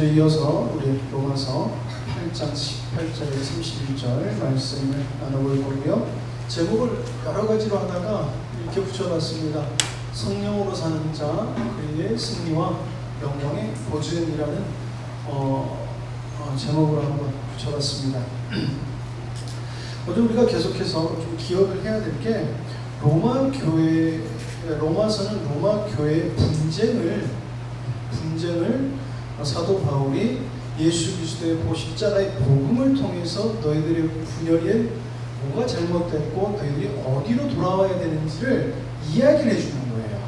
지난주에 이어서 우리 로마서 8장 18절에서 31절 말씀을 나눠볼 거고요. 제목을 여러 가지로 하다가 이렇게 붙여봤습니다. 성령으로 사는 자 그의 승리와 영광의 보증이라는 제목으로 한번 붙여봤습니다. 오늘 우리가 계속해서 좀 기억을 해야 될 게 로마서는 로마 교회의 분쟁을 사도 바울이 예수 그리스도의 십자가의 복음을 통해서 너희들의 분열에 뭐가 잘못됐고 너희들이 어디로 돌아와야 되는지를 이야기를 해주는 거예요.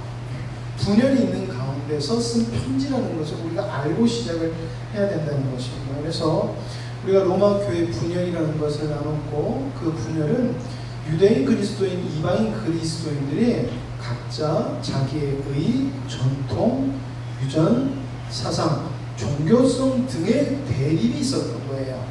분열이 있는 가운데서 쓴 편지라는 것을 우리가 알고 시작을 해야 된다는 것입니다. 그래서 우리가 로마 교회의 분열이라는 것을 나눴고, 그 분열은 유대인 그리스도인, 이방인 그리스도인들이 각자 자기의 의, 전통, 유전, 사상, 종교성 등의 대립이 있었던 거예요.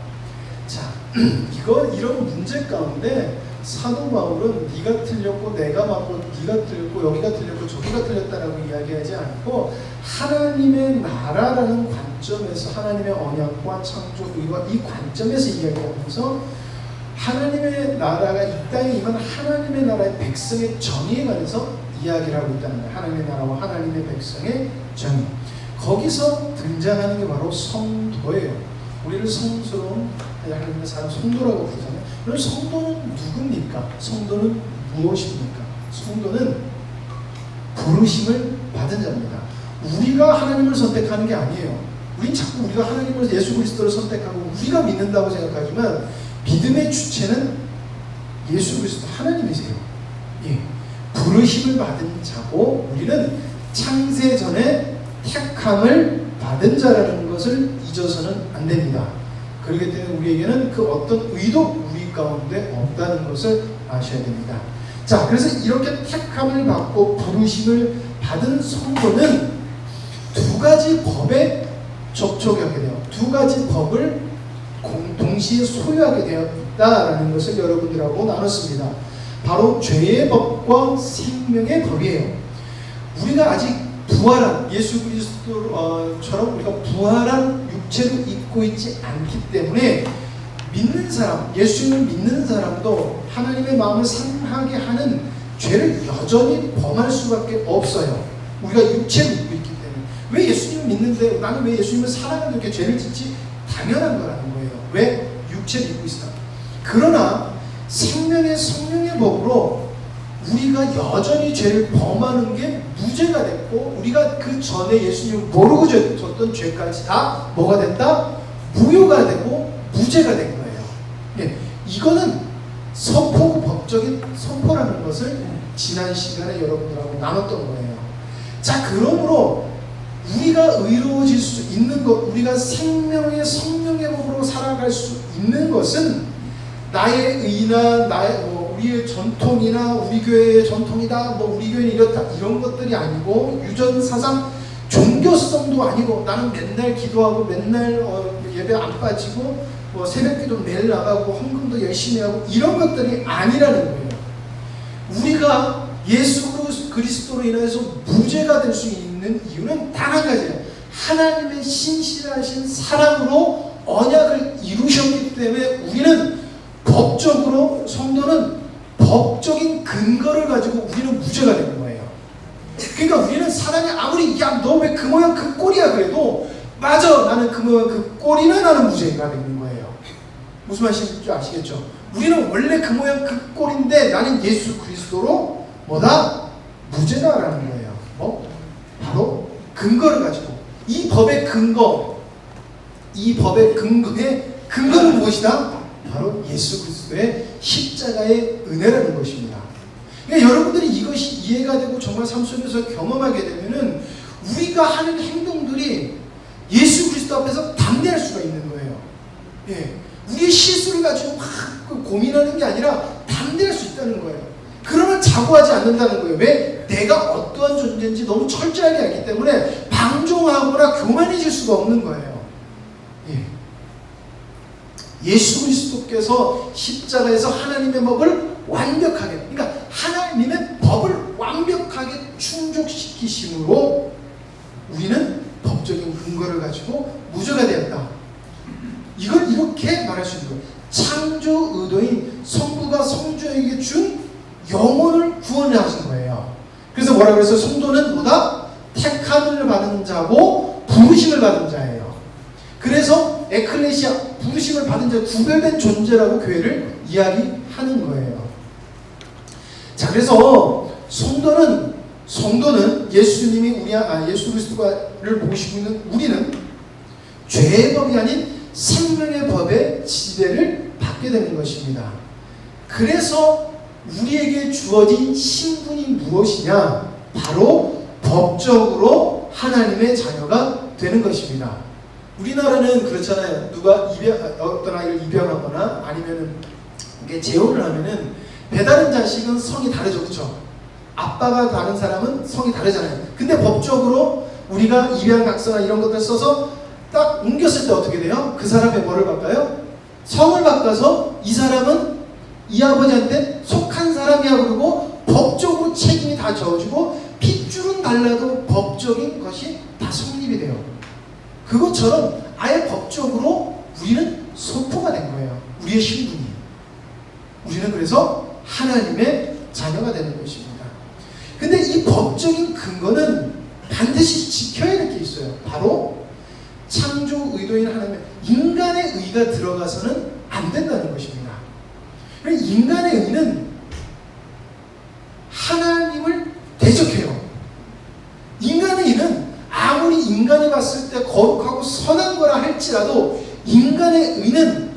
자, 이런 문제 가운데 사도 바울은 네가 틀렸고 내가 맞고 네가 틀렸고 여기가 틀렸고 저기가 틀렸다라고 이야기하지 않고, 하나님의 나라라는 관점에서 하나님의 언약과 창조, 의와 이 관점에서 이야기하면서 하나님의 나라가 이 땅에 임한 하나님의 나라의 백성의 정의에 관해서 이야기를 하고 있다는 거예요. 하나님의 나라와 하나님의 백성의 정의. 거기서 등장하는 게 바로 성도예요. 우리를 성스러운 하나님의 사람 성도라고 부르잖아요. 그럼 성도는 누굽니까? 성도는 무엇입니까? 성도는 부르심을 받은 자입니다. 우리가 하나님을 선택하는 게 아니에요. 우린 자꾸 우리가 하나님을, 예수 그리스도를 선택하고 우리가 믿는다고 생각하지만 믿음의 주체는 예수 그리스도 하나님이세요. 예. 부르심을 받은 자고 우리는 창세 전에 택함을 받은 자라는 것을 잊어서는 안 됩니다. 그렇기 때문에 우리에게는 그 어떤 의도 우리 가운데 없다는 것을 아셔야 됩니다. 자, 그래서 이렇게 택함을 받고 부르심을 받은 성도는 두 가지 법에 접촉하게 돼요. 두 가지 법을 동시에 소유하게 되어 있다라는 것을 여러분들하고 나눴습니다. 바로 죄의 법과 생명의 법이에요. 우리가 아직 부활한 예수 그리스도처럼 우리가 부활한 육체를 입고 있지 않기 때문에 믿는 사람, 예수님을 믿는 사람도 하나님의 마음을 상하게 하는 죄를 여전히 범할 수밖에 없어요. 우리가 육체를 입고 있기 때문에. 왜 예수님을 믿는데 나는 왜 예수님을 사랑하는데 이렇게 죄를 짓지? 당연한 거라는 거예요. 왜? 육체를 입고 있어. 그러나 생명의 성령의 법으로 우리가 여전히 죄를 범하는 게 무죄가 됐고, 우리가 그 전에 예수님을 모르고 졌던 죄까지 다 뭐가 됐다? 무효가 되고 무죄가 된 거예요. 예, 이거는 선포, 법적인 선포라는 것을 지난 시간에 여러분들하고 나눴던 거예요. 자, 그러므로 우리가 의로워질 수 있는 것, 우리가 생명의 성령의 법으로 살아갈 수 있는 것은 나의 의나 우리의 전통이나 우리 교회의 전통이다, 우리 교회는 이렇다, 이런 것들이 아니고, 유전, 사상, 종교성도 아니고, 나는 맨날 기도하고 맨날 예배 안 빠지고 새벽기도 매일 나가고 헌금도 열심히 하고, 이런 것들이 아니라는 거예요. 우리가 예수 그리스도로 인해서 무죄가 될 수 있는 이유는 단 한 가지예요. 하나님의 신실하신 사랑으로 언약을 이루셨기 때문에 우리는 법적으로, 성도는 법적인 근거를 가지고 우리는 무죄가 되는 거예요. 그러니까 우리는 사람이 아무리 야 너 왜 그 모양 그 꼴이야 그래도, 맞아 나는 그 모양 그 꼴이나 나는 무죄가 되는 거예요. 무슨 말인지 아시겠죠? 우리는 원래 그 모양 그 꼴인데 나는 예수 그리스도로 뭐다? 무죄다라는 거예요. 바로 근거를 가지고. 이 법의 근거, 이 법의 근거는 무엇이다? 바로 예수 그리스도의 십자가의 은혜라는 것입니다. 그러니까 여러분들이 이것이 이해가 되고 정말 삶 속에서 경험하게 되면은 우리가 하는 행동들이 예수 그리스도 앞에서 담대할 수가 있는 거예요. 예, 우리의 실수를 가지고 막 고민하는 게 아니라 담대할 수 있다는 거예요. 그러나 자고하지 않는다는 거예요. 왜? 내가 어떠한 존재인지 너무 철저하게 알기 때문에 방종하거나 교만해질 수가 없는 거예요. 예. 예수 그리스도께서 십자가에서 하나님의 법을 완벽하게, 그러니까 하나님의 법을 완벽하게 충족시키심으로 우리는 법 법적인 근거를 가지고 무죄가 되었다. 이걸 이렇게 말할 수 있는 거예요. 창조 의도인 성부가 성조에게 준 영혼을 구원하신 거예요. 그래서 뭐라 그래서 성도는 뭐다? 택함을 받은 자고 부르심을 받은 자예요. 그래서 에클레시아, 부르심을 받은 자, 구별된 존재라고 교회를 이야기하는 거예요. 자, 그래서 성도는 예수님이 예수 그리스도를 모시고 있는 우리는 죄의 법이 아닌 생명의 법의 지배를 받게 되는 것입니다. 그래서 우리에게 주어진 신분이 무엇이냐? 바로 법적으로 하나님의 자녀가 되는 것입니다. 우리나라는 그렇잖아요. 누가 어떤 아이를 입양하거나 아니면은 이게 재혼을 하면은 배다른 자식은 성이 다르죠, 그렇죠? 아빠가 다른 사람은 성이 다르잖아요. 근데 법적으로 우리가 입양각서나 이런 것들 써서 딱 옮겼을 때 어떻게 돼요? 그 사람의 뭐를 바꿔요? 성을 바꿔서 이 사람은 이 아버지한테 속한 사람이야 그러고 법적으로 책임이 다 져지고 핏줄은 달라도 법적인 것이 다 성립이 돼요. 그것처럼 아예 법적으로 우리는 소포가 된 거예요. 우리의 신분이. 우리는 그래서 하나님의 자녀가 되는 것입니다. 근데 이 법적인 근거는 반드시 지켜야 될 게 있어요. 바로 창조 의도인 하나님의 인간의 의가 들어가서는 안 된다는 것입니다. 인간의 의는 하나님을 대적해요. 인간의 의는 아무리 인간이 봤을 때 거룩하고 선한 거라 할지라도 인간의 의는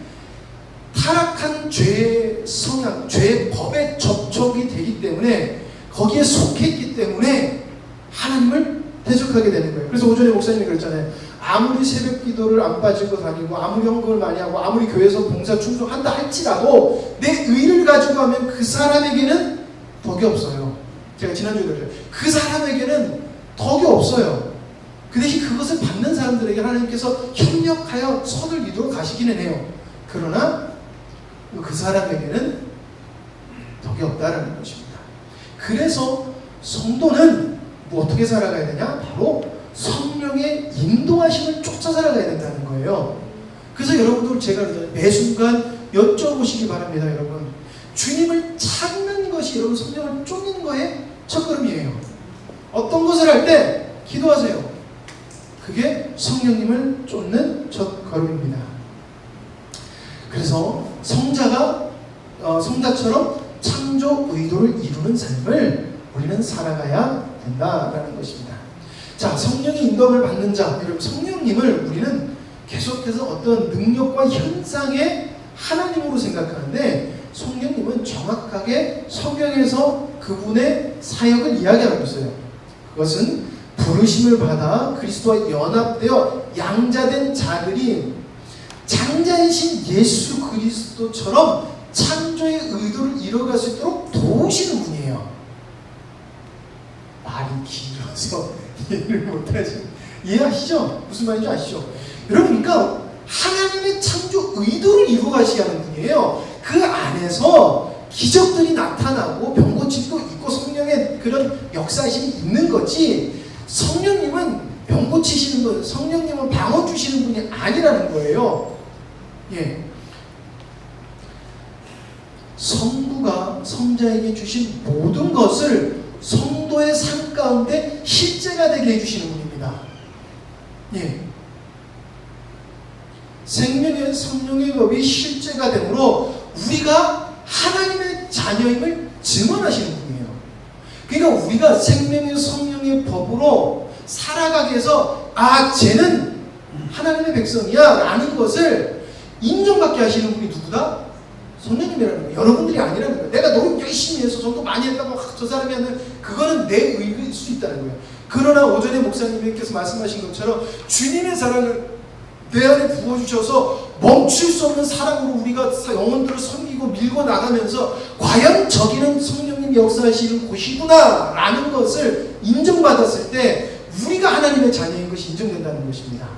타락한 죄의 성향, 죄의 법에 접촉이 되기 때문에 거기에 속해 있기 때문에 하나님을 대적하게 되는 거예요. 그래서 오전에 목사님이 그랬잖아요. 아무리 새벽 기도를 안 빠지고 다니고 아무리 헌금을 많이 하고 아무리 교회에서 봉사 충성한다 할지라도 내 의를 가지고 하면 그 사람에게는 덕이 없어요. 제가 지난주에 그랬죠. 그 사람에게는 덕이 없어요. 그 대신 그것을 받는 사람들에게 하나님께서 협력하여 선을 이루어 가시기는 해요. 그러나 그 사람에게는 덕이 없다라는 것입니다. 그래서 성도는 뭐 어떻게 살아가야 되냐? 바로 성령의 인도하심을 쫓아 살아가야 된다는 거예요. 그래서 여러분들 제가 매 순간 여쭤보시기 바랍니다. 여러분, 주님을 찾는 것이 여러분 성령을 쫓는 거의 첫걸음이에요. 어떤 것을 할 때 기도하세요. 그게 성령님을 쫓는 첫걸음입니다. 그래서 성자처럼 창조 의도를 이루는 삶을 우리는 살아가야 된다라는 것입니다. 자, 성령의 인도함을 받는 자, 여러분 성령님을 우리는 계속해서 어떤 능력과 현상의 하나님으로 생각하는데 성령님은 정확하게 성경에서 그분의 사역을 이야기하고 있어요. 그것은 부르심을 받아 그리스도와 연합되어 양자된 자들이 장자이신 예수 그리스도처럼 창조의 의도를 이뤄갈 수 있도록 도우시는 분이에요. 말이 길어서 이해를 못하시죠? 이해하시죠? 무슨 말인지 아시죠? 여러분, 그러니까 하나님의 창조 의도를 이루어가시게 하는 분이에요. 그 안에서 기적들이 나타나고 병고침도 있고 성령의 그런 역사심이 있는 거지, 성령님은 병고치시는 분, 성령님은 방어 주시는 분이 아니라는 거예요. 예. 성부가 성자에게 주신 모든 것을 성도의 삶 가운데 실제가 되게 해주시는 분입니다. 예. 생명의 성령의 법이 실제가 되므로 우리가 하나님의 자녀임을 증언하시는 분이에요. 그러니까 우리가 생명의 성령의 법으로 살아가기 위해서 쟤는 하나님의 백성이야 라는 것을 인정받게 하시는 분이 누구다? 성령님이라는 거예요. 여러분들이 아니라는 거예요. 내가 노력 열심히 해서 정도 많이 했다고 저 사람이 하는 그거는 내 의일 수 있다는 거예요. 그러나 오전에 목사님께서 말씀하신 것처럼 주님의 사랑을 내 안에 부어주셔서 멈출 수 없는 사랑으로 우리가 영혼들을 섬기고 밀고 나가면서 과연 저기는 성령님이 역사하시는 곳이구나 라는 것을 인정받았을 때 우리가 하나님의 자녀인 것이 인정된다는 것입니다.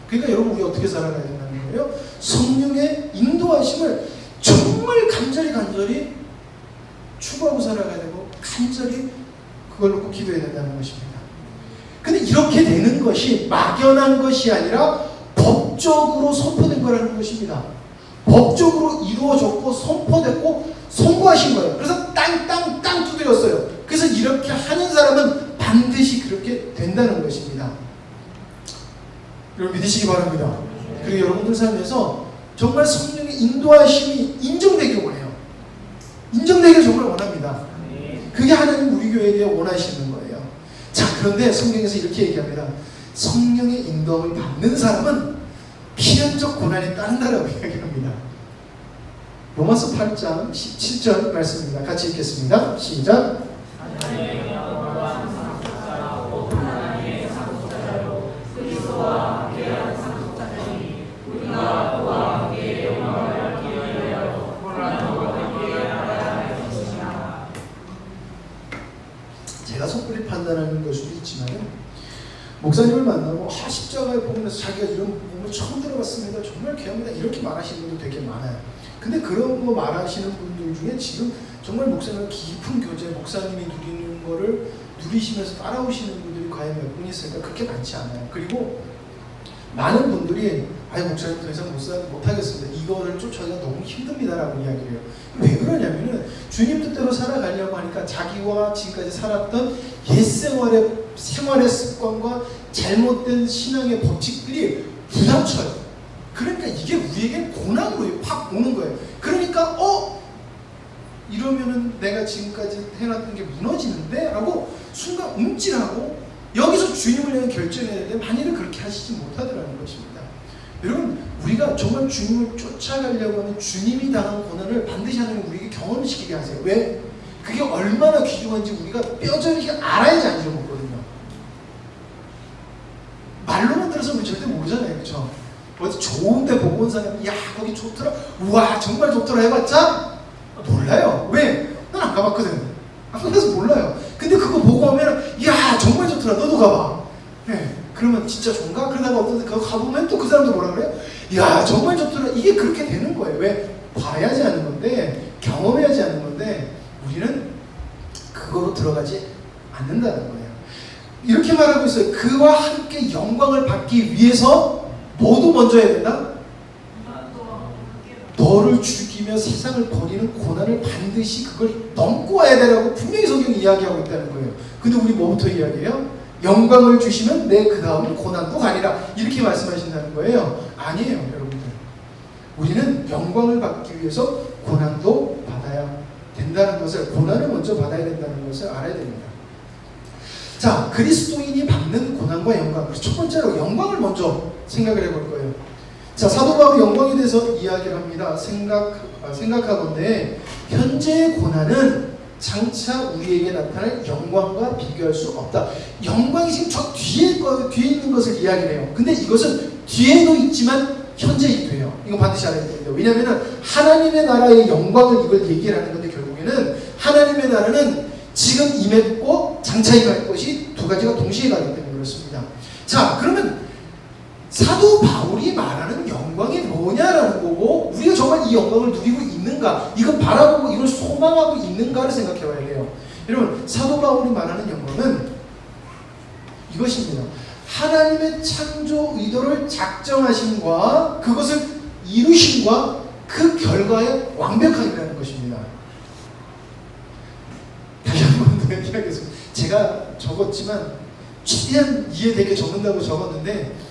그러니까 여러분, 우리 어떻게 살아가야 된다는 거예요? 성령의 인도하심을 정말 간절히 추구하고 살아가야 되고 간절히 그걸 놓고 기도해야 된다는 것입니다. 근데 이렇게 되는 것이 막연한 것이 아니라 법적으로 선포된 거라는 것입니다. 법적으로 이루어졌고 선포됐고 선고하신 거예요. 그래서 땅 두드렸어요. 그래서 이렇게 하는 사람은 반드시 그렇게 된다는 것입니다. 여러분 믿으시기 바랍니다. 그리고 여러분들 삶에서 정말 성령의 인도하심이 인정되길 원해요. 인정되기를 정말 원합니다. 그게 하나님 우리 교회에 원하시는 거예요. 자, 그런데 성경에서 이렇게 얘기합니다. 성령의 인도함을 받는 사람은 필연적 고난이 따른다라고 이야기합니다. 로마서 8장 17절 말씀입니다. 같이 읽겠습니다. 시작. 제가 섣불리 판단하는 걸 수도 있지만 목사님을 만나고 십자가에 보면서 자기가 이런 부분을 처음 들어봤습니다. 정말 귀합니다. 이렇게 말하시는 분들 되게 많아요. 근데 그런 거 말하시는 분들 중에 지금 정말 목사님과 깊은 교제, 목사님이 누리는 거를 누리시면서 따라오시는 분들이 과연 몇 분 있을까? 그렇게 많지 않아요. 그리고 많은 분들이 목사님 더 이상 못하겠습니다. 이거를 쫓아가기가 너무 힘듭니다라고 이야기를 해요. 왜 그러냐면은 주님 뜻대로 살아가려고 하니까 자기와 지금까지 살았던 옛 생활의 습관과 잘못된 신앙의 법칙들이 부닥쳐요. 그러니까 이게 우리에게 고난으로 확 오는 거예요. 그러니까 이러면은 내가 지금까지 해놨던 게 무너지는데? 라고 순간 움찔하고 여기서 주님을 향해 결정해야 되는데 만일은 그렇게 하시지 못하더라는 것입니다. 여러분 우리가 정말 주님을 쫓아가려고 하면 주님이 당한 고난을 반드시 하나님 우리에게 경험시키게 하세요. 왜? 그게 얼마나 귀중한지 우리가 뼈저리게 알아야지 안 잊어먹거든요. 말로만 들어서 우리 절대 모르잖아요. 그렇죠? 어디 좋은데 보고 온 사람이 야 거기 좋더라, 우와 정말 좋더라 해봤자 몰라요. 왜? 난 안 가봤거든. 안 가서 몰라요. 근데 그거 보고 오면 야 정말 좋더라, 너도 가봐. 네. 그러면 진짜 좋은가? 그러다가 어떤 그거 가보면 또 그 사람도 뭐라 그래요? 야 정말 좋더라. 이게 그렇게 되는 거예요. 왜? 봐야지 하는 건데, 경험해야지 하는 건데 우리는 그거로 들어가지 않는다는 거예요. 이렇게 말하고 있어요. 그와 함께 영광을 받기 위해서 뭐도 먼저 해야 된다? 너를 죽이며 세상을 버리는 고난을 반드시 그걸 넘고 와야 되라고 분명히 성경이 이야기하고 있다는 거예요. 근데 우리 뭐부터 이야기해요? 영광을 주시면 내 그 다음은 고난도 가리라 이렇게 말씀하신다는 거예요. 아니에요 여러분들. 우리는 영광을 받기 위해서 고난도 받아야 된다는 것을, 고난을 먼저 받아야 된다는 것을 알아야 됩니다. 자, 그리스도인이 받는 고난과 영광, 첫 번째로 영광을 먼저 생각을 해볼 거예요. 자, 사도 바울이 영광에 대해서 이야기를 합니다. 생각하건대 현재의 고난은 장차 우리에게 나타날 영광과 비교할 수 없다. 영광이 지금 저 뒤에 있는 것을 이야기를 해요. 근데 이것은 뒤에도 있지만 현재이기도 해요. 이거 반드시 알아야 됩니다. 왜냐하면 하나님의 나라의 영광을 이걸 얘기를 하는 건데 결국에는 하나님의 나라는 지금 임했고 장차 임할 것이 두 가지가 동시에 가기 때문에 그렇습니다. 자, 그러면 사도 바울이 말하는 영광이 뭐냐라는 거고, 우리가 정말 이 영광을 누리고 있는가, 이걸 바라보고 이걸 소망하고 있는가를 생각해 봐야 돼요. 여러분, 사도 바울이 말하는 영광은 이것입니다. 하나님의 창조 의도를 작정하심과 그것을 이루심과 그 결과의 완벽함이라는 것입니다. 다시 한 번 더 얘기하겠습니다. 제가 적었지만 최대한 이해되게 적는다고 적었는데,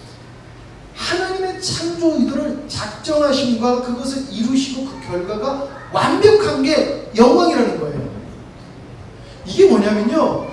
하나님의 창조 의도를 작정하심과 그것을 이루시고 그 결과가 완벽한 게 영광이라는 거예요. 이게 뭐냐면요,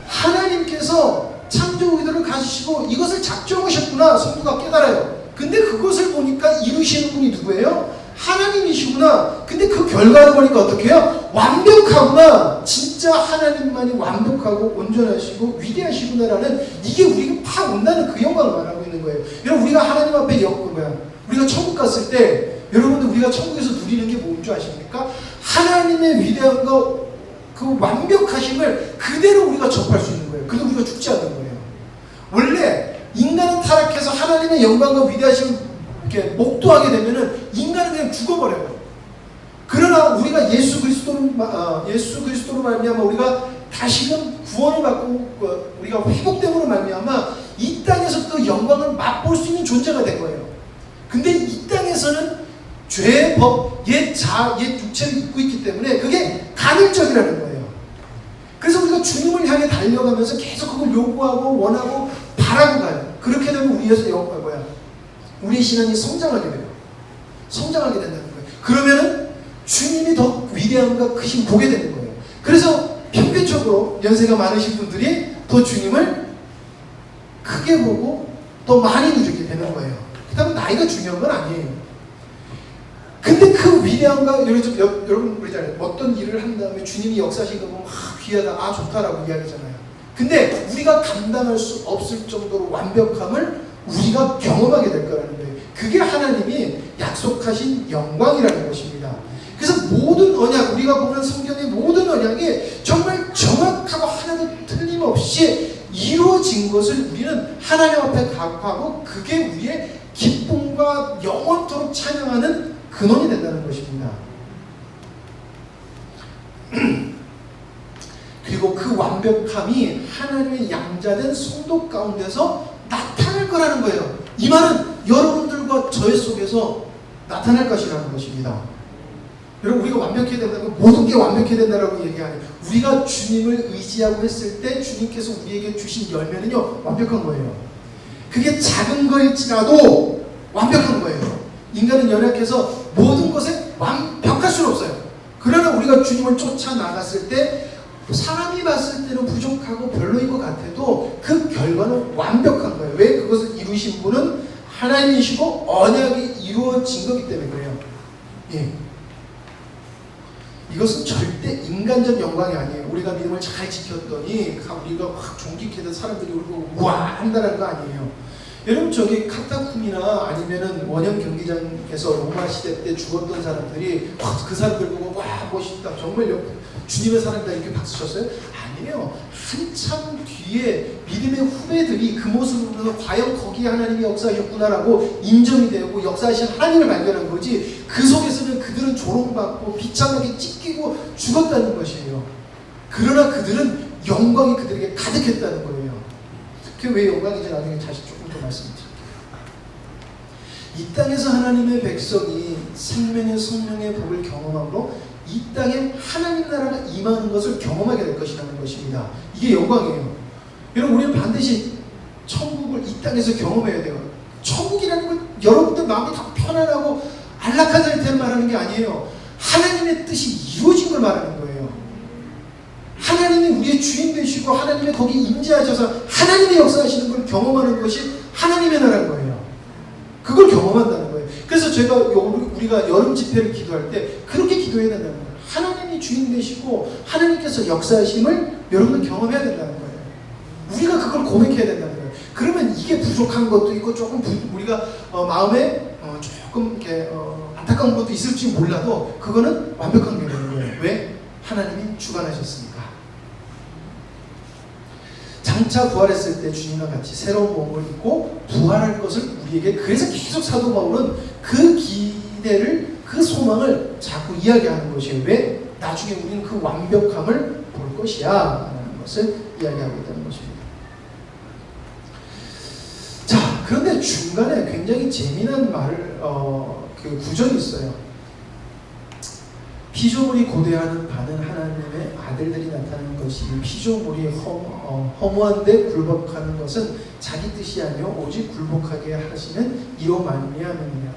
하나님께서 창조 의도를 가지시고 이것을 작정하셨구나 성도가 깨달아요. 근데 그것을 보니까 이루시는 분이 누구예요? 하나님이시구나. 근데 그 결과를 보니까 어떻게 해요? 완벽하구나. 진짜 하나님만이 완벽하고 온전하시고 위대하시구나라는, 이게 우리가 팍 온다는 그 영광을 말하고 있는 거예요. 여러분, 우리가 하나님 앞에 우리가 천국 갔을 때 여러분들 우리가 천국에서 누리는 게 뭔 줄 아십니까? 하나님의 위대함과 그 완벽하심을 그대로 우리가 접할 수 있는 거예요. 그래도 우리가 죽지 않는 거예요. 원래 인간은 타락해서 하나님의 영광과 위대하심을 이렇게 목도하게 되면은 인간은 그냥 죽어버려요. 그러나 우리가 예수 그리스도로 말미암아 우리가 다시금 구원을 받고 우리가 회복됨으로 말미암아 이 땅에서부터 영광을 맛볼 수 있는 존재가 된 거예요. 근데 이 땅에서는 죄의 법, 옛 육체를 입고 있기 때문에 그게 간헐적이라는 거예요. 그래서 우리가 주님을 향해 달려가면서 계속 그걸 요구하고 원하고 바라고 가요. 그렇게 되면 우리의 신앙이 성장하게 돼요. 성장하게 된다는 거예요. 그러면은 주님이 더 위대함과 크신 보게 되는 거예요. 그래서 평균적으로 연세가 많으신 분들이 더 주님을 크게 보고 더 많이 누리게 되는 거예요. 그다음에 나이가 중요한 건 아니에요. 근데 그 위대함과 여러분 그러잖아요. 어떤 일을 한 다음에 주님이 역사하시는 거 보면 귀하다, 좋다라고 이야기하잖아요. 근데 우리가 감당할 수 없을 정도로 완벽함을 우리가 경험하게 될 거라는 거예요. 그게 하나님이 약속하신 영광이라는 것입니다. 그래서 모든 언약, 우리가 보는 성경의 모든 언약이 정말 정확하고 하나도 틀림없이 이루어진 것을 우리는 하나님 앞에 각하고 그게 우리의 기쁨과 영원토록 찬양하는 근원이 된다는 것입니다. 그리고 그 완벽함이 하나님의 양자된 성도 가운데서 나타날 거라는 거예요. 이 말은 여러분들과 저의 속에서 나타날 것이라는 것입니다. 여러분, 우리가 완벽해야 된다면 모든 게 완벽해야 된다라고 얘기 아니에요. 우리가 주님을 의지하고 했을 때 주님께서 우리에게 주신 열매는요, 완벽한 거예요. 그게 작은 거일지라도 완벽한 거예요. 인간은 연약해서 모든 것에 완벽할 수는 없어요. 그러나 우리가 주님을 쫓아 나갔을 때 사람이 봤을 때는 부족하고 별로인 것 같아도 그 결과는 완벽한 거예요. 왜? 그것을 이루신 분은 하나님이시고 언약이 이루어진 거기 때문에 그래요. 예. 이것은 절대 인간적 영광이 아니에요. 우리가 믿음을 잘 지켰더니 우리가 확 존귀해서 사람들이 우리 보고 우와 한다는 거 아니에요. 여러분, 저기 카타쿰이나 아니면은 원형 경기장에서 로마 시대 때 죽었던 사람들이 그 사람들 보고 와 멋있다, 정말 주님의 사람이다 이렇게 박수 쳤어요? 아니에요. 한참 뒤에 믿음의 후배들이 그 모습을 보면서 과연 거기에 하나님이 역사하셨구나라고 인정이 되고 역사하신 하나님을 발견한 거지, 그 속에서는 그들은 조롱받고 비참하게 찢기고 죽었다는 것이에요. 그러나 그들은 영광이 그들에게 가득했다는 거예요. 그게 왜 영광인지 나중에 다시 조금 더 말씀드릴게요. 이 땅에서 하나님의 백성이 생명의 성령의 복을 경험함으로 이 땅에 하나님 나라가 임하는 것을 경험하게 될 것이라는 것입니다. 이게 영광이에요. 여러분, 우리는 반드시 천국을 이 땅에서 경험해야 돼요. 천국이라는 건 여러분들 마음이 다 편안하고 안락한 상태를 말하는 게 아니에요. 하나님의 뜻이 이루어진 걸 말하는 거예요. 하나님이 우리의 주인 되시고 하나님이 거기 임재하셔서 하나님의 역사하시는 걸 경험하는 것이 하나님의 나라인 거예요. 그걸 경험한다는 거예요. 그래서 제가 우리가 여름 집회를 기도할 때 그렇게 기도해야 된다는 거예요. 하나님이 주인 되시고 하나님께서 역사하심을 여러분은 경험해야 된다는 거예요. 우리가 그걸 고백해야 된다는 거예요. 그러면 이게 부족한 것도 있고 조금 우리가 마음에 조금 이렇게 안타까운 것도 있을지 몰라도 그거는 완벽한 게 되는 거예요. 왜? 하나님이 주관하셨으니까. 장차 부활했을 때 주님과 같이 새로운 몸을 입고 부활할 것을 우리에게, 그래서 계속 사도 바울은 그 기대를, 그 소망을 자꾸 이야기하는 것이에요. 왜? 나중에 우리는 그 완벽함을 볼 것이야 라는 것을 이야기하고 있다는 것입니다. 자, 그런데 중간에 굉장히 재미난 그 구절이 있어요. 피조물이 고대하는 바는 하나님의 아들들이 나타나는 것이, 피조물이 허무한데 굴복하는 것은 자기 뜻이 아니요 오직 굴복하게 하시는 이로 말미암음이라.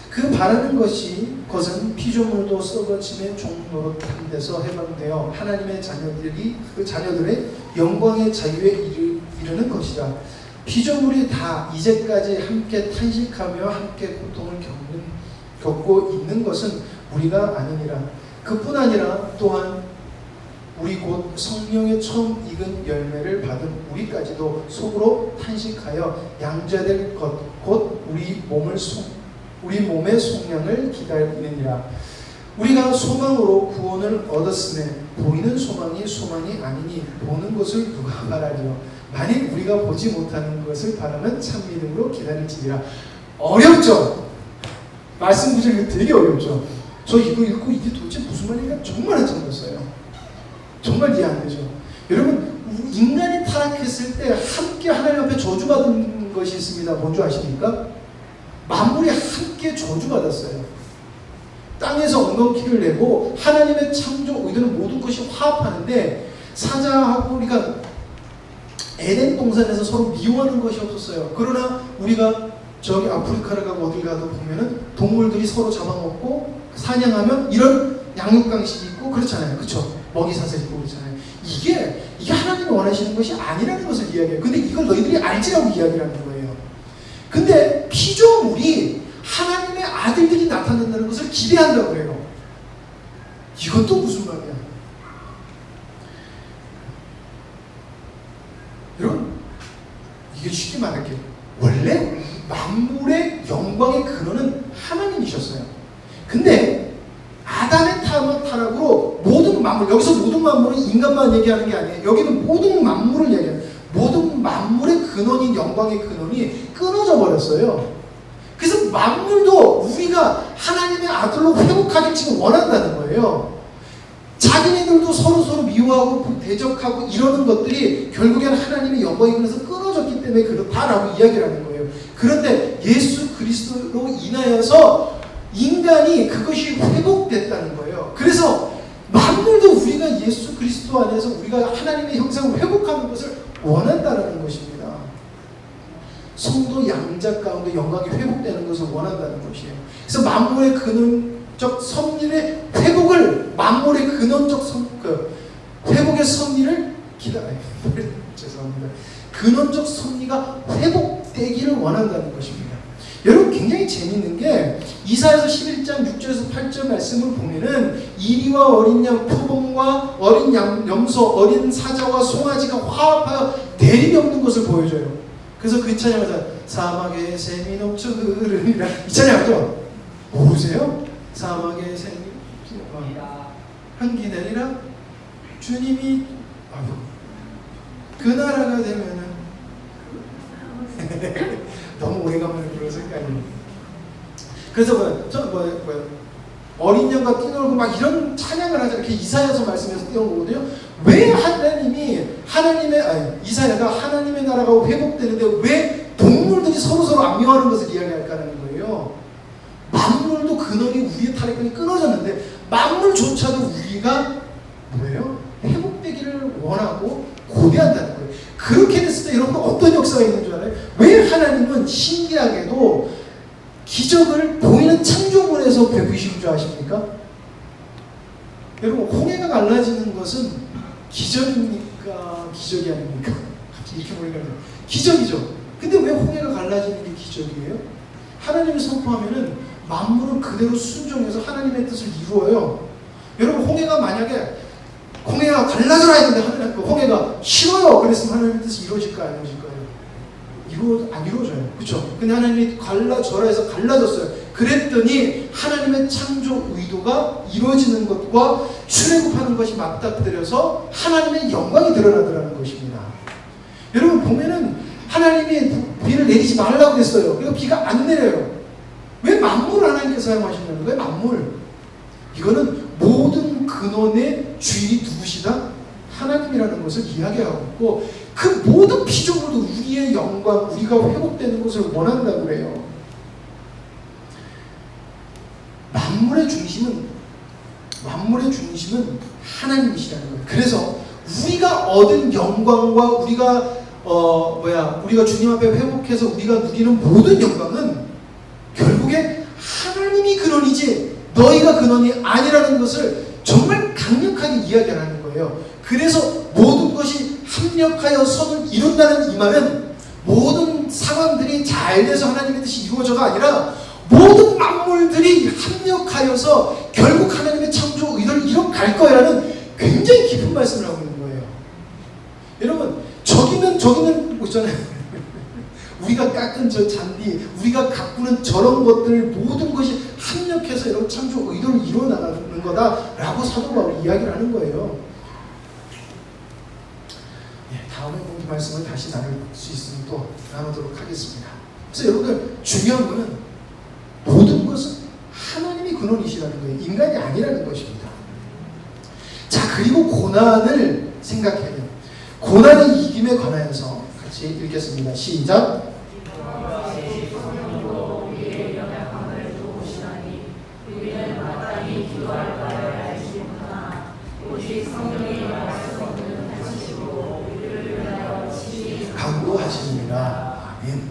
그 바라는 것은 피조물도 썩어짐의 종노릇한 데서 해방되어 하나님의 자녀들이 그 자녀들의 영광의 자유에 이르는 것이다. 피조물이 다 이제까지 함께 탄식하며 함께 고통을 겪고 있는 것은 우리가 아니니라. 그뿐 아니라 또한 우리 곧 성령의 처음 익은 열매를 받은 우리까지도 속으로 탄식하여 양자될 것 곧 우리 몸의 속량을 기다리느니라. 우리가 소망으로 구원을 얻었으며 보이는 소망이 소망이 아니니 보는 것을 누가 말하리요. 만일 우리가 보지 못하는 것을 바라면 참 믿음으로 기다릴지니라. 어렵죠? 말씀 구절이 되게 어렵죠? 저 이거 읽고 이게 도대체 무슨 말인가 정말 한참 됐어요. 정말 이해 안 되죠? 여러분, 인간이 타락했을 때 함께 하나님 앞에 저주받은 것이 있습니다. 뭔지 아십니까? 만물이 함께 저주받았어요. 땅에서 엉겅퀴를 내고 하나님의 창조 의도는 모든 것이 화합하는데, 사자하고 우리가 에덴 동산에서 서로 미워하는 것이 없었어요. 그러나 우리가 저기 아프리카를 가고 어딜 가도 보면은 동물들이 서로 잡아먹고 사냥하면 이런 양육강식이 있고 그렇잖아요. 그렇죠? 먹이 사슬 있고 그렇잖아요. 이게 하나님이 원하시는 것이 아니라는 것을 이야기해요. 근데 이걸 너희들이 알지라고 이야기를 하는 거예요. 근데 피조물이 하나님의 아들들이 나타난다는 것을 기대한다고 그래요. 이것도 무슨 말이야? 여러분, 이게 쉽게 말할게요. 원래 만물의 영광의 근원은 하나님이셨어요. 근데 아담의 타락으로 모든 만물, 여기서 모든 만물은 인간만 얘기하는 게 아니에요. 여기는 모든 만물을 얘기해요. 모든 만물의 근원인 영광의 근원이 끊어져 버렸어요. 그래서 만물도 우리가 하나님의 아들로 회복하길 지금 원한다는 거예요. 자기네들도 서로 미워하고 대적하고 이러는 것들이 결국에는 하나님의 영광이 그래서 끊어졌기 때문에 그렇다라고 이야기를 하는 거예요. 그런데 예수 그리스도로 인하여서 인간이 그것이 회복됐다는 거예요. 그래서 만물도 우리가 예수 그리스도 안에서 우리가 하나님의 형상을 회복하는 것을 원한다는 것입니다. 성도 양자 가운데 영광이 회복되는 것을 원한다는 것이에요. 그래서 만물의 근원적 섭리의 회복을, 만물의 근원적 회복의 섭리를 죄송합니다. 근원적 섭리가 회복되기를 원한다는 것입니다. 여러분, 굉장히 재밌는 게 이사야서 11장 6절에서 8절 말씀을 보면은 이리와 어린 양 표범과 어린 염소 어린 사자와 송아지가 화합하여 대립이 없는 것을 보여줘요. 그래서 그 찬양을 사막에 샘이 넘쳐 흐르니라, 이 찬양하죠? 모르세요? 사막에 샘이 한기 내리라. 주님이 그 나라가 되면은 너무 오래간만에 불러서 헷갈리네. 그래서 어린 양과 뛰놀고 막 이런 찬양을 하자, 이렇게 이사야서 말씀에서 띄운 거거든요. 왜 이사야가 하나님의 나라가 회복되는데 왜 동물들이 서로 안 미워하는 것을 이야기할까라는 거예요. 만물도 근원이 우리의 타락이 끊어졌는데 만물조차도 우리가 뭐예요? 회복되기를 원하고 고대한다는 거예요. 그렇게 됐을 때 여러분 어떤 역사가 있는 줄 알아요? 왜 하나님은 신기하게도 기적을 보이는 창조물에서 베푸신 줄 아십니까? 여러분, 홍해가 갈라지는 것은 기적입니까? 기적이 아닙니까? 갑자기 이렇게 보니까 기적이죠. 근데 왜 홍해가 갈라지는 게 기적이에요? 하나님이 선포하면은 만물은 그대로 순종해서 하나님의 뜻을 이루어요. 여러분, 홍해가 만약에 홍해가 갈라져라 했는데 홍해가 싫어요 그랬으면 하나님의 뜻이 이루어질까요? 안 이루어질까요? 안 이루어져요. 그렇죠? 근데 하나님이 갈라져라 해서 갈라졌어요. 그랬더니 하나님의 창조 의도가 이루어지는 것과 출애굽하는 것이 맞닥뜨려서 하나님의 영광이 드러나더라는 것입니다. 여러분, 보면은 하나님이 비를 내리지 말라고 했어요. 그리고 비가 안 내려요. 왜 만물을 하나님께서 사용하신다는 거예요? 만물. 이거는 모든 근원의 주인이 누구시다? 하나님이라는 것을 이야기하고 있고, 그 모든 피조물도 우리의 영광, 우리가 회복되는 것을 원한다고 그래요. 만물의 중심은 하나님이시라는 거예요. 그래서 우리가 얻은 영광과 우리가 주님 앞에 회복해서 우리가 누리는 모든 영광은 결국에 하나님이 근원이지 너희가 근원이 아니라는 것을 정말 강력하게 이야기하는 거예요. 그래서 모든 것이 합력하여 선을 이룬다는 이 말은 모든 상황들이 잘 돼서 하나님의 뜻이 이루어져가 아니라 모든 만물들이 합력하여서 결국 하나님의 창조 의도를 이뤄갈 거야라는 굉장히 깊은 말씀을 하고 있는 거예요. 여러분, 저기는 뭐 있잖아요. 우리가 깎은 저 잔디, 우리가 가꾸는 저런 것들 모든 것이 합력해서 여러분 창조 의도를 이루어 나가는 거다라고 사도 바울이 이야기를 하는 거예요. 다음에 이 말씀을 다시 나눌 수 있으면 또 나누도록 하겠습니다. 그래서 여러분들 중요한 것은 모든 것은 하나님이 근원이시라는 거예요. 인간이 아니라는 것입니다. 자, 그리고 고난을 생각해요. 고난의 이김에 관하여서 같이 읽겠습니다. 시작. 강구하시느니라. 아멘.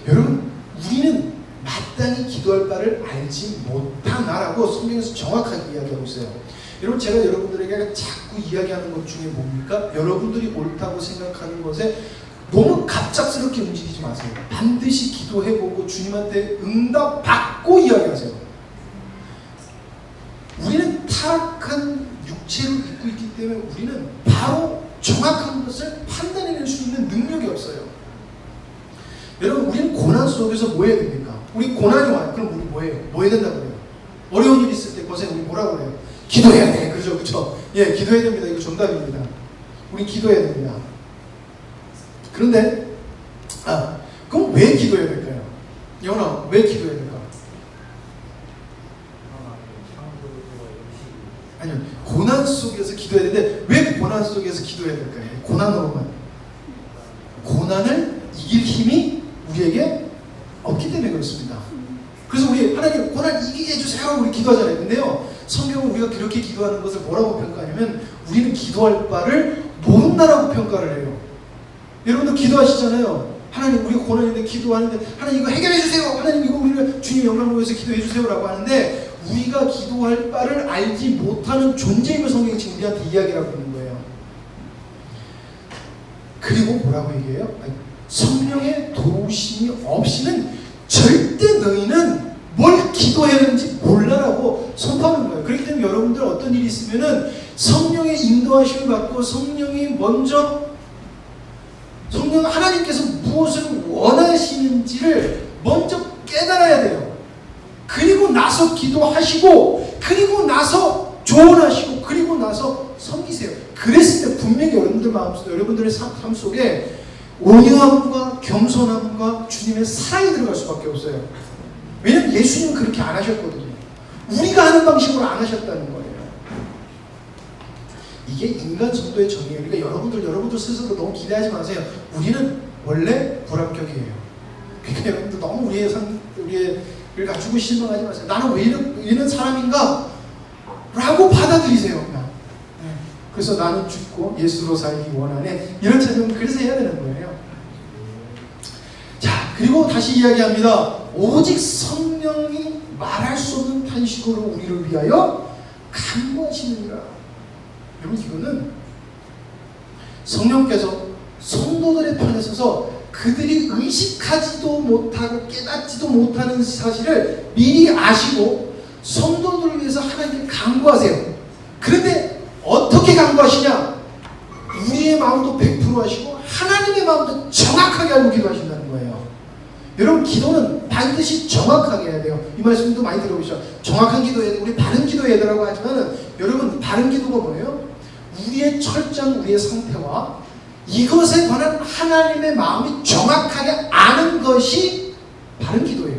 여러분, 우리는 마땅히 기도할 바를 알지 못하나라고 성경에서 정확하게 이야기하고 있어요. 여러분, 제가 여러분들에게 자꾸 이야기하는 것 중에 뭡니까? 여러분들이 옳다고 생각하는 것에 너무 갑작스럽게 움직이지 마세요. 반드시 기도해보고 주님한테 응답 받고 이야기하세요. 우리는 타락한 육체를 입고 있기 때문에 우리는 바로 정확한 것을 판단해낼 수 있는 능력이 없어요. 여러분, 우리는 고난 속에서 뭐 해야 됩니까? 우리 고난이 와요. 그럼 우리 뭐 해요? 뭐 해야 된다고 그래요? 어려운 일 있을 때 고생 우리 뭐라고 그래요? 기도해야 돼. 그죠? 그죠? 예, 기도해야 됩니다. 이거 정답입니다. 우리 기도해야 됩니다. 그런데 그럼 왜 기도해야 될까요? 영원아, 왜 기도해야 될까? 아니요, 고난 속에서 기도해야 되는데 왜 고난 속에서 기도해야 될까요? 고난으로만. 고난을 이길 힘이 우리에게 없기 때문에 그렇습니다. 그래서 우리 하나님 고난 이기게 해주세요 우리 기도하잖아요. 근데요, 성경은 우리가 그렇게 기도하는 것을 뭐라고 평가하냐면 우리는 기도할 바를 모른다라고 평가를 해요. 여러분들 기도하시잖아요. 하나님, 우리가 고난인데 기도하는데 하나님 이거 해결해 주세요. 하나님 이거 우리를 주님 영광을 위해서 기도해 주세요라고 하는데 우리가 기도할 바를 알지 못하는 존재임을 성경이 지금 우리한테 이야기를 하고 있는 거예요. 그리고 뭐라고 얘기해요? 성령의 도우심이 없이는 절대 너희는 뭘 기도해야 되는지 몰라라고 선포하는 거예요. 그렇기 때문에 여러분들 어떤 일이 있으면은 성령의 인도하심을 받고 성령이 먼저 성령 하나님께서 무엇을 원하시는지를 먼저 깨달아야 돼요. 그리고 나서 기도하시고 그리고 나서 조언하시고 그리고 나서 섬기세요. 그랬을 때 분명히 여러분들 마음속에 여러분들의 삶 속에 온유함과 겸손함과 주님의 사랑이 들어갈 수밖에 없어요. 왜냐하면 예수님은 그렇게 안 하셨거든요. 우리가 하는 방식으로 안 하셨다는 거예요. 이게 인간 정도의 정의예요. 그러니까 여러분들 스스로 너무 기대하지 마세요. 우리는 원래 불합격이에요. 그러니까 여러분들 너무 우리를 갖추고 실망하지 마세요. 나는 왜 이런 사람인가? 라고 받아들이세요. 그냥. 네. 그래서 나는 죽고 예수로 살기 원하네. 이런 찬양은 그래서 해야 되는 거예요. 자, 그리고 다시 이야기합니다. 오직 성령이 말할 수 없는 탄식으로 우리를 위하여 간구하시느니라. 여러분, 이거는 성령께서 성도들의 편에 서서 그들이 의식하지도 못하고 깨닫지도 못하는 사실을 미리 아시고 성도들을 위해서 하나님께 간구하세요. 그런데 어떻게 간구하시냐? 우리의 마음도 100% 하시고 하나님의 마음도 정확하게 알고 기도하신다는 거예요. 여러분, 기도는 반드시 정확하게 해야 돼요. 이 말씀도 많이 들어보시죠. 정확한 기도해야 돼. 우리 바른 기도해야 되라고 하지만은 여러분, 바른 기도가 뭐예요? 우리의 철저한 우리의 상태와 이것에 관한 하나님의 마음이 정확하게 아는 것이 바른 기도예요.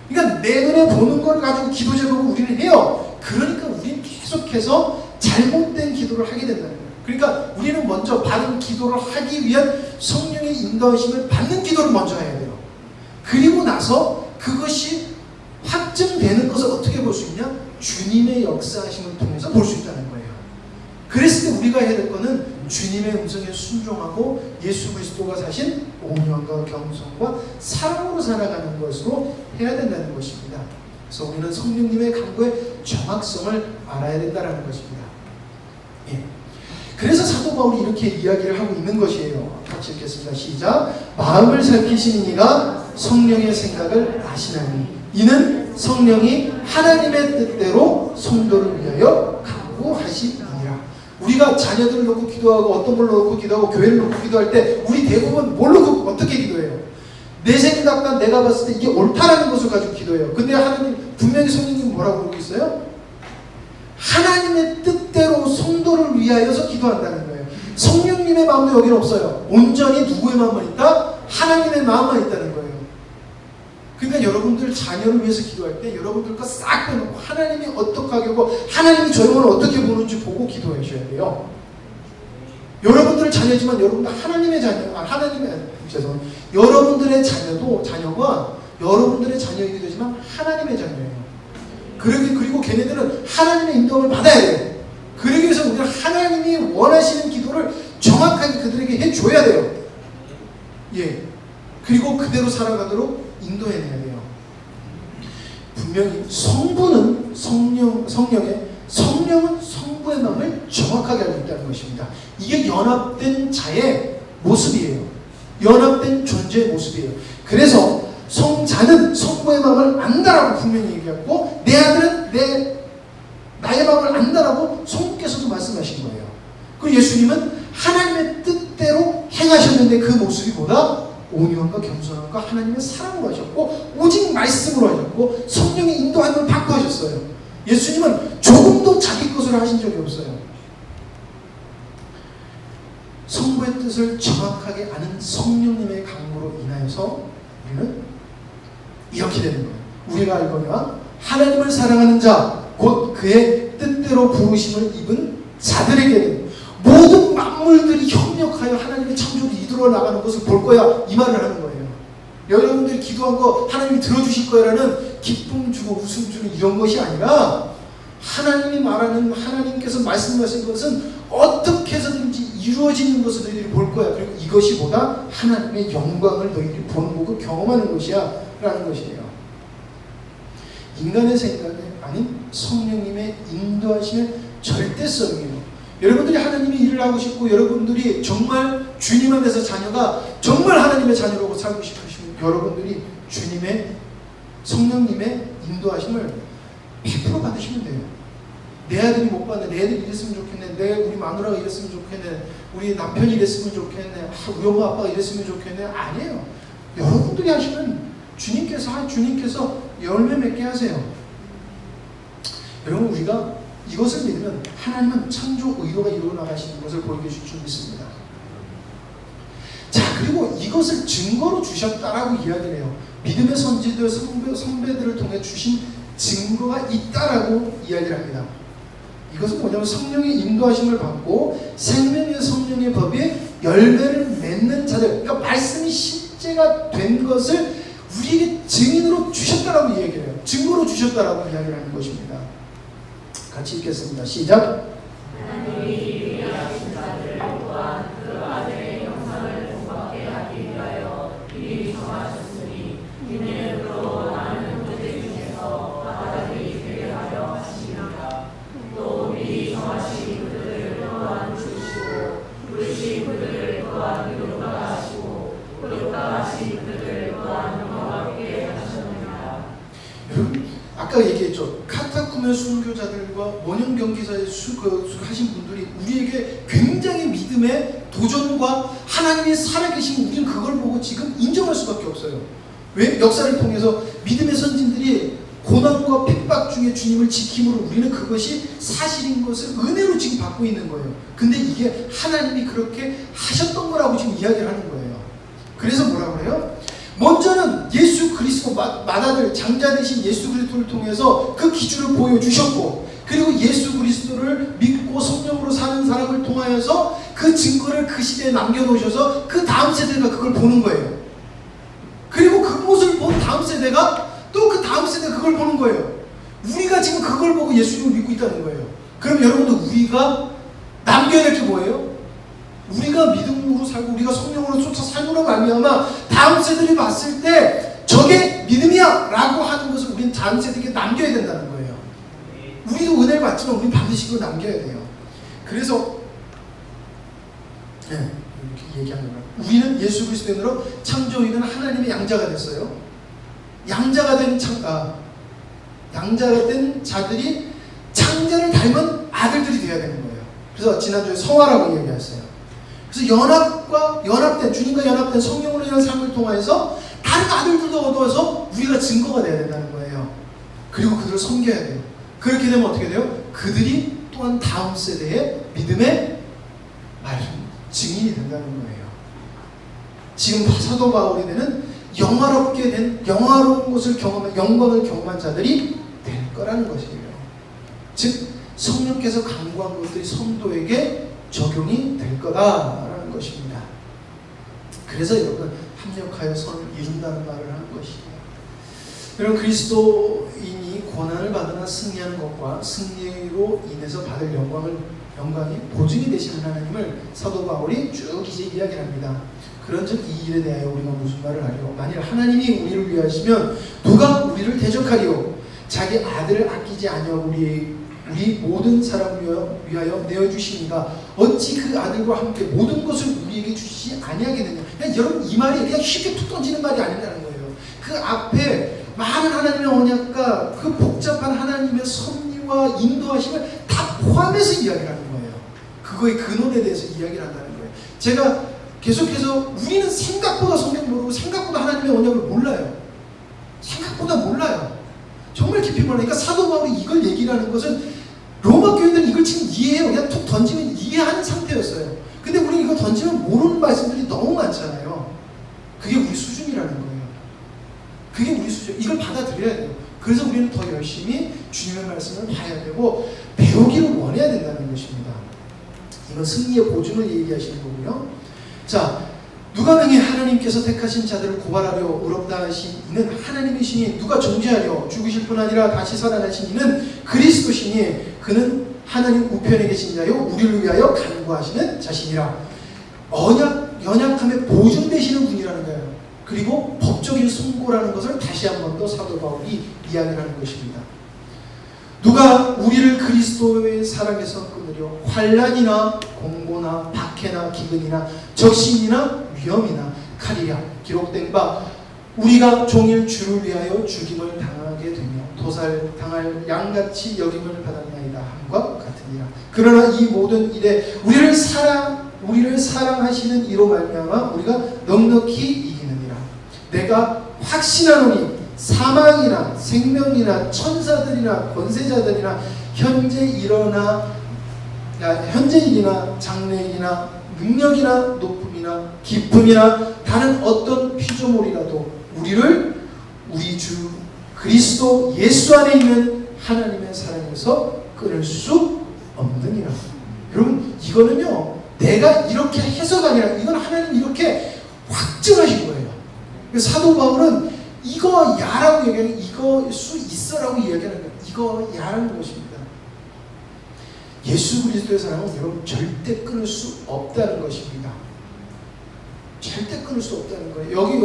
그러니까 내 눈에 보는 걸 가지고 기도 제목을 우리는 해요. 그러니까 우리는 계속해서 잘못된 기도를 하게 된다는 거예요. 그러니까 우리는 먼저 바른 기도를 하기 위한 성령의 인도하심을 받는 기도를 먼저 해야 돼요. 그리고 나서 그것이 확증되는 것을 어떻게 볼 수 있냐? 주님의 역사하심을 통해서 볼 수 있다는 거예요. 그랬을 때 우리가 해야 될 거는 주님의 음성에 순종하고 예수 그리스도가 사신 온유함과 겸손과 사랑으로 살아가는 것으로 해야 된다는 것입니다. 그래서 우리는 성령님의 간구의 정확성을 알아야 된다는 것입니다. 예. 그래서 사도 바울이 이렇게 이야기를 하고 있는 것이에요. 같이 읽겠습니다. 시작. 마음을 살피시는 이가 성령의 생각을 아시나니 이는 성령이 하나님의 뜻대로 성도를 위하여 간구하시니라. 우리가 자녀들을 놓고 기도하고 어떤 걸 놓고 기도하고 교회를 놓고 기도할 때 우리 대부분 뭘 놓고 어떻게 기도해요? 내 생각과 내가 봤을 때 이게 옳다라는 것을 가지고 기도해요. 근데 하나님 분명히 성령님 뭐라고 그러고 있어요? 하나님의 뜻대로 성도를 위하여서 기도한다는 거예요. 성령님의 마음도 여기는 없어요. 온전히 누구의 마음만 있다? 하나님의 마음만 있다는 거예요. 그러니까 여러분들 자녀를 위해서 기도할 때 여러분들 거 싹 빼놓고 하나님이 어떻게 하고 하나님이 저 영혼을 어떻게 보는지 보고 기도하셔야 돼요. 여러분들의 자녀지만 여러분들 하나님의 자녀, 여러분들의 자녀가 여러분들의 자녀이기도 하지만 하나님의 자녀예요. 그리고 걔네들은 하나님의 인도함을 받아야 돼요. 그러기 위해서 우리는 하나님이 원하시는 기도를 정확하게 그들에게 해줘야 돼요. 예. 그리고 그대로 살아가도록 인도해내야 돼요. 분명히 성부는 성령은 성부의 마음을 정확하게 알고 있다는 것입니다. 이게 연합된 자의 모습이에요. 연합된 존재의 모습이에요. 그래서 성자는 성부의 마음을 안다라고 분명히 얘기했고, 내 아들은 나의 마음을 안다라고 성부께서도 말씀하신 거예요. 그리고 예수님은 하나님의 뜻대로 행하셨는데 그 모습이 뭐다? 온유함과 겸손함과 하나님의 사랑으로 하셨고, 오직 말씀으로 하셨고, 성령의 인도함을 받고 하셨어요. 예수님은 조금도 자기 것으로 하신 적이 없어요. 성부의 뜻을 정확하게 아는 성령님의 강구로 인하여서 우리는 이렇게 되는 거예요. 우리가 알거니와 하나님을 사랑하는 자, 곧 그의 뜻대로 부르심을 입은 자들에게는 모든 만물들이 협력하여 하나님의 창조를 이루어 나가는 것을 볼 거야, 이 말을 하는 거예요. 여러분들이 기도한 거 하나님이 들어주실 거라는 기쁨 주고 웃음 주는 이런 것이 아니라, 하나님이 말하는, 하나님께서 말씀하신 것은 어떻게 해서든지 이루어지는 것을 너희들이 볼 거야. 그리고 이것이 보다 하나님의 영광을 너희들이 보는 거고 경험하는 것이야 라는 것이에요. 인간의 생각이 아닌 성령님의 인도하심의 절대성이에요. 여러분들이 하나님의 일을 하고 싶고, 여러분들이 정말 주님 안에서 자녀가 정말 하나님의 자녀라고 살고 싶으시면 여러분들이 주님의 성령님의 인도하심을 100% 받으시면 돼요. 내 아들이 못 받네, 내 애들이 이랬으면 좋겠네, 우리 마누라가 이랬으면 좋겠네, 우리 남편이 이랬으면 좋겠네, 우리 엄마 아빠가 이랬으면 좋겠네. 아니에요. 여러분들이 하시면 주님께서 열매 맺게 하세요. 여러분, 우리가 이것을 믿으면 하나님은 창조 의도가 이루어 나가시는 것을 보이게 줄 줄 믿습니다. 자, 그리고 이것을 증거로 주셨다라고 이야기를 해요. 믿음의 선지들, 선배들을 통해 주신 증거가 있다라고 이야기를 합니다. 이것은 뭐냐면 성령의 인도하심을 받고 생명의 성령의 법에 열매를 맺는 자들, 그러니까 말씀이 실제가 된 것을 우리에게 증인으로 주셨다라고 이야기를 해요. 증거로 주셨다라고 이야기를 하는 것입니다. 같이 읽겠습니다. 시작. 하나님이 위대하신 자들 또한 그 아들의 형상을 본받게 하기 위하여 미리 정하셨으니 이내로 많은 문제 중에서 아들이 되게 하려 하시니라. 또 미리 정하신 그들을 또한 주시고 부르신 그들을 또한 이루가 하시고 이루가 하신 그들을 또한 영광하게 하셨느니라. 아까 얘기했죠. 카타쿠메 순교자들과 원형 경기사에 하신 분들이 우리에게 굉장히 믿음의 도전과 하나님이 살아계신, 우리는 그걸 보고 지금 인정할 수밖에 없어요. 왜? 역사를 통해서 믿음의 선진들이 고난과 핍박 중에 주님을 지킴으로 우리는 그것이 사실인 것을 은혜로 지금 받고 있는 거예요. 근데 이게 하나님이 그렇게 하셨던 거라고 지금 이야기를 하는 거예요. 그래서 뭐라고 그래요? 먼저는 예수 그리스도 맏아들 장자 되신 예수 그리스도를 통해서 그 기준을 보여주셨고, 그리고 예수 그리스도를 믿고 성령으로 사는 사람을 통하여서 그 증거를 그 시대에 남겨놓으셔서 그 다음 세대가 그걸 보는 거예요. 그리고 그 모습을 본 다음 세대가 또 그 다음 세대가 그걸 보는 거예요. 우리가 지금 그걸 보고 예수님을 믿고 있다는 거예요. 그럼 여러분들, 우리가 남겨야 될 게 뭐예요? 우리가 믿음으로 살고 우리가 성령으로 쫓아 살므로 말미암아 다음 세대들이 봤을 때 저게 믿음이야 라고 하는 것을 우리는 다음 세대에게 남겨야 된다는 거예요. 우리도 은혜를 받지만 우리는 반드시 그걸 남겨야 돼요. 그래서 이렇게 얘기하는 거예요. 우리는 예수 그리스도인으로 창조이는 하나님의 양자가 됐어요. 양자가 된 자들이 창자를 닮은 아들들이 되어야 되는 거예요. 그래서 지난주에 성화라고 얘기했어요. 그래서 연합된 주님과 연합된 성령으로 인한 삶을 통해서 다른 아들들도 얻어서 우리가 증거가 돼야 된다는 거예요. 그리고 그들을 섬겨야 돼요. 그렇게 되면 어떻게 돼요? 그들이 또한 다음 세대의 믿음의 증인이 된다는 거예요. 지금 사도 바울이 되는 영화로운 것을 경험한, 영광을 경험한 자들이 될 거라는 것이에요. 즉 성령께서 강구한 것들이 성도에게 적용이 될 거다라는 것입니다. 그래서 여러분 합력하여 선을 이룬다는 말을 하는 것이에요. 여러분 그리스도인이 고난을 받으나 승리하는 것과 승리로 인해서 받을 영광이 보증이 되시는 하나님을 사도 바울이 쭉 이제 이야기합니다. 그런즉 이 일에 대하여 우리가 무슨 말을 하리요? 만일 하나님이 우리를 위하시면 누가 우리를 대적하리요? 자기 아들을 아끼지 아니하고 우리 모든 사람을 위하여 내어주시니가 어찌 그 아들과 함께 모든 것을 우리에게 주시지 아니하겠느냐. 그냥 여러분 이 말이 그냥 쉽게 툭 던지는 말이 아니라는 거예요. 그 앞에 많은 하나님의 언약과 그 복잡한 하나님의 섭리와 인도하심을 다 포함해서 이야기를 하는 거예요. 그거의 근원에 대해서 이야기를 한다는 거예요. 제가 계속해서 우리는 생각보다 성경 모르고 생각보다 하나님의 언약을 몰라요. 생각보다 몰라요. 정말 깊이 몰라요. 그러니까 사도 바울이 이걸 얘기를 하는 것은 로마 교인들은 이걸 지금 이해해요. 그냥 툭 던지면 이해하는 상태였어요. 근데 우리 이거 던지면 모르는 말씀들이 너무 많잖아요. 그게 우리 수준이라는 거예요. 그게 우리 수준. 이걸 받아들여야 돼요. 그래서 우리는 더 열심히 주님의 말씀을 봐야 되고 배우기를 원해야 된다는 것입니다. 이건 승리의 보증을 얘기하시는 거고요. 자, 누가 능히 하나님께서 택하신 자들을 고발하려 의롭다 하신 이는 하나님이시니 누가 정죄하려 죽으실 뿐 아니라 다시 살아나신 이는 그리스도시니 그는 하나님 우편에 계신 자요 우리를 위하여 간구하시는 자신이라. 연약함에 보증되시는 분이라는 거예요. 그리고 법적인 선고라는 것을 다시 한 번 더 사도 바울이 이야기를 하는 것입니다. 누가 우리를 그리스도의 사랑에서 끊으려 환난이나 공고나 박해나 기근이나 적신이나 위험이나 칼이랴 기록된 바 우리가 종일 주를 위하여 죽임을 당하게 되며 도살당할 양같이 여김을 받았나이다 함과 같으니라. 그러나 이 모든 일에 우리를 사랑하시는 이로 말미암아 우리가 넉넉히 이기느니라. 내가 확신하노니 사망이나 생명이나 천사들이나 권세자들이나 현재일이나 장래일이나 능력이나 높음이나 깊음이나 다른 어떤 피조물이라도 우리를 우리 주 그리스도 예수 안에 있는 하나님의 사랑에서 끊을 수 없느니라. 여러분 이거는요 내가 이렇게 해서가 아니라 이건 하나님 이렇게 확증하신 거예요. 사도 바울은 이거 야라고 얘기하는 이거 수 있어라고 이야기하는 거예요. 이거 야라는 것입니다. 예수 그리스도의 사랑은 여러분 절대 끊을 수 없다는 것입니다. 절대 끊을 수 없다는 거예요. 여기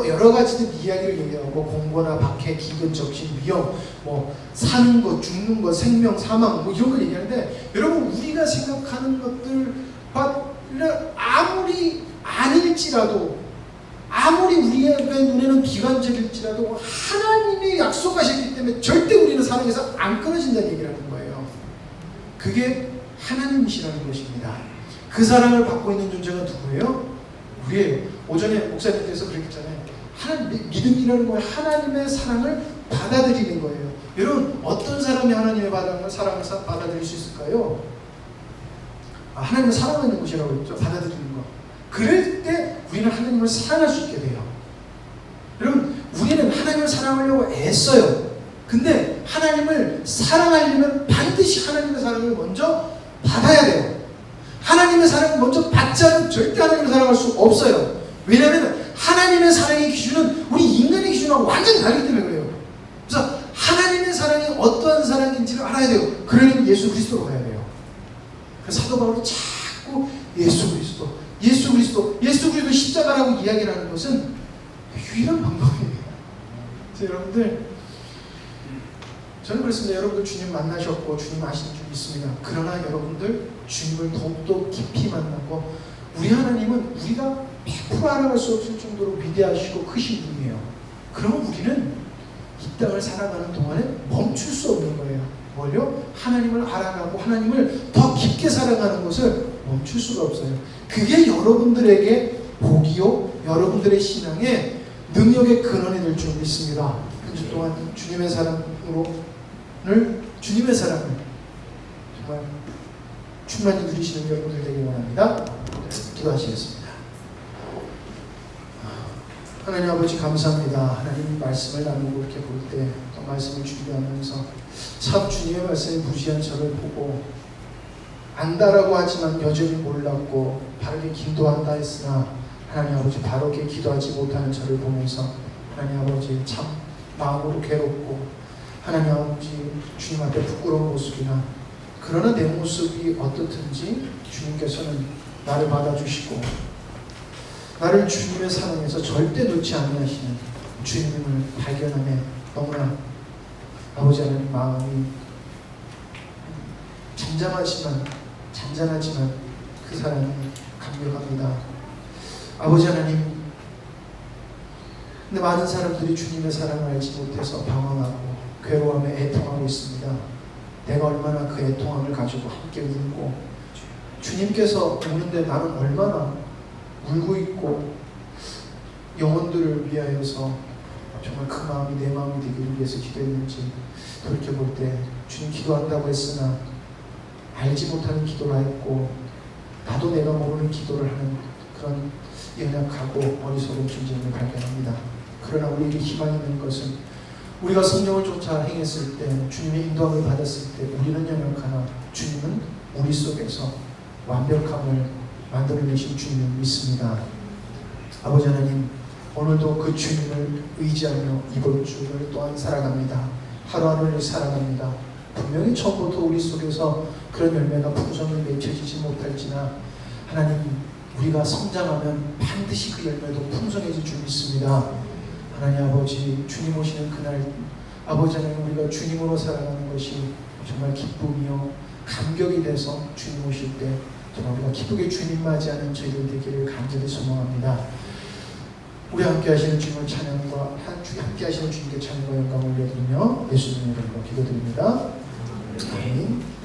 여러 가지들 이야기를 얘기하고 뭐 공고나 박해, 기근, 적신, 위험, 뭐 사는 것, 죽는 것, 생명, 사망 뭐 이런 걸 얘기하는데 여러분 우리가 생각하는 것들과 아무리 아닐지라도 아무리 우리의 눈에는 비관적일지라도 하나님이 약속하셨기 때문에 절대 우리는 사랑에서 안 끊어진다는 얘기를 하는 거예요. 그게 하나님이시라는 것입니다. 그 사랑을 받고 있는 존재가 누구예요? 우리예요. 오전에 목사님께서 그랬잖아요. 믿음이라는 건 하나님의 사랑을 받아들이는 거예요. 여러분 어떤 사람이 하나님의 사랑을 받아들일 수 있을까요? 하나님을 사랑하는 것이라고 했죠. 받아들이는 거. 그럴 때 우리는 하나님을 사랑할 수 있게 돼요. 여러분 우리는 하나님을 사랑하려고 애써요. 근데 하나님을 사랑하려면 반드시 하나님의 사랑을 먼저 받아야 돼요. 하나님의 사랑을 먼저 받지 않으면 절대 하나님을 사랑할 수 없어요. 왜냐하면 하나님의 사랑의 기준은 우리 인간의 기준하고 완전히 다르기 때문에 그래요. 그래서 하나님의 사랑이 어떠한 사랑인지를 알아야 돼요. 그러려면 예수 그리스도로 가야 돼요. 그래서 사도 바울이 자꾸 예수 그리스도 십자가라고 이야기를 하는 것은 유일한 방법이에요. 그래서 여러분들 저는 그렇습니다. 여러분들 주님 만나셨고 주님 아시는 줄 믿습니다. 그러나 여러분들 주님을 더욱더 깊이 만나고 우리 하나님은 우리가 100% 알아갈 수 없을 정도로 위대하시고 크신 분이에요. 그러면 우리는 이 땅을 살아가는 동안에 멈출 수 없는 거예요. 뭘요? 하나님을 알아가고 하나님을 더 깊게 살아가는 것을 멈출 수가 없어요. 그게 여러분들에게 복이요 여러분들의 신앙의 능력의 근원이 될 줄 믿습니다. 한 주 동안 주님의 사랑을 정말 충만히 누리시는 여러분들 되길 원합니다. 기도하시겠습니다. 하나님 아버지 감사합니다. 하나님 말씀을 나누고 이렇게 볼 때 또 말씀을 준비하면서 참 주님의 말씀이 무시한 저를 보고 안다라고 하지만 여전히 몰랐고 바르게 기도한다 했으나 하나님 아버지 바르게 기도하지 못하는 저를 보면서 하나님 아버지 참 마음으로 괴롭고 하나님 아버지 주님 앞에 부끄러운 모습이나 그러나 내 모습이 어떻든지 주님께서는 나를 받아주시고 나를 주님의 사랑에서 절대 놓지 아니하시는 주님을 발견함에 너무나 아버지 하나님 마음이 잔잔하지만 그 사랑이 감격합니다. 아버지 하나님, 근데 많은 사람들이 주님의 사랑을 알지 못해서 방황하고 괴로움에 애통하고 있습니다. 내가 얼마나 그 애통함을 가지고 함께 울고 주님께서 우는데 나는 얼마나 울고 있고 영혼들을 위하여서 정말 그 마음이 내 마음이 되기를 위해서 기도했는지 돌이켜볼 때 주님 기도한다고 했으나 알지 못하는 기도를 했고 나도 내가 모르는 기도를 하는 그런 연약하고 어리석은 존재임을 발견합니다. 그러나 우리에게 희망이 있는 것은 우리가 성령을 쫓아 행했을 때 주님의 인도함을 받았을 때 우리는 연약하나 주님은 우리 속에서 완벽함을 만들어내신 주님을 믿습니다. 아버지 하나님, 오늘도 그 주님을 의지하며 이번 주를 또한 살아갑니다. 하루하루를 살아갑니다. 분명히 처음부터 우리 속에서 그런 열매가 풍성히 맺혀지지 못할지나 하나님, 우리가 성장하면 반드시 그 열매도 풍성해질 줄 믿습니다. 하나님 아버지, 주님 오시는 그날 아버지 하나님, 우리가 주님으로 살아가는 것이 정말 기쁨이요 감격이 돼서 주님 오실 때 정말 우리가 기쁘게 주님 맞이하는 저희들 되기를 간절히 소망합니다. 우리 함께 하시는 주님을 찬양과 함께 하시는 주님께 찬양과 영광을 올려드리며 예수님의 이름으로 기도드립니다. 아멘.